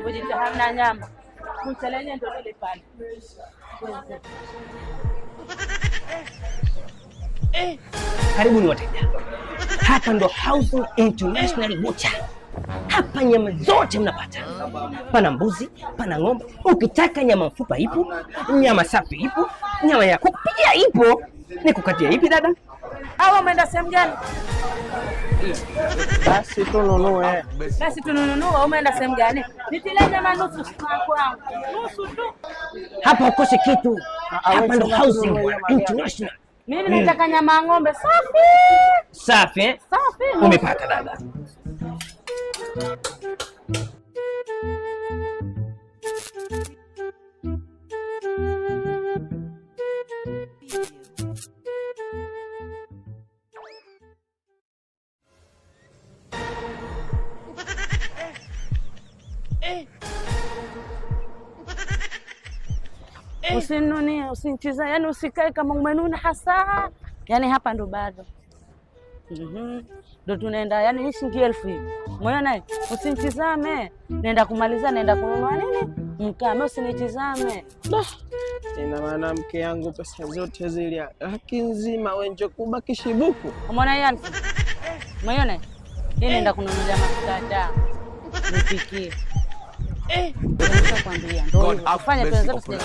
mnavyojiita hamna nyama. Mchele ndio ile pale. Karibuni wateja. Hapa ndo House International Butcher. Hapa nyama zote mnapata. Pana mbuzi, pana ng'ombe. Ukitaka nyama mfupa ipo, nyama safi ipo, nyama ya kuku pia ipo. Nikukatia ipi dada? Au umeenda sehemu gani? Basi tununue. Basi tununue, umeenda sehemu gani? Nitile nyama nusu kwangu. Nusu tu. Hapa ukose kitu. Hapa ndo House International. Mimi nataka nyama ya ng'ombe safi. Safi eh? Safi. Umepata dada. Usinunie, usinichiza, yani usikae kama umenuna hasa. Yani hapa ndo bado. Ndo tunaenda, yani hii shilingi 1000 hivi. Umeona? Usinichizame. Naenda kumaliza, naenda kununua nini? Mkame, usinichizame. Ina maana mke yangu pesa zote zile laki nzima wenje kubaki shibuku. Umeona yani? Umeona? Hii naenda kununulia mafuta nipikie. Ndio kwambia ndio. Fanya pesa zote sije.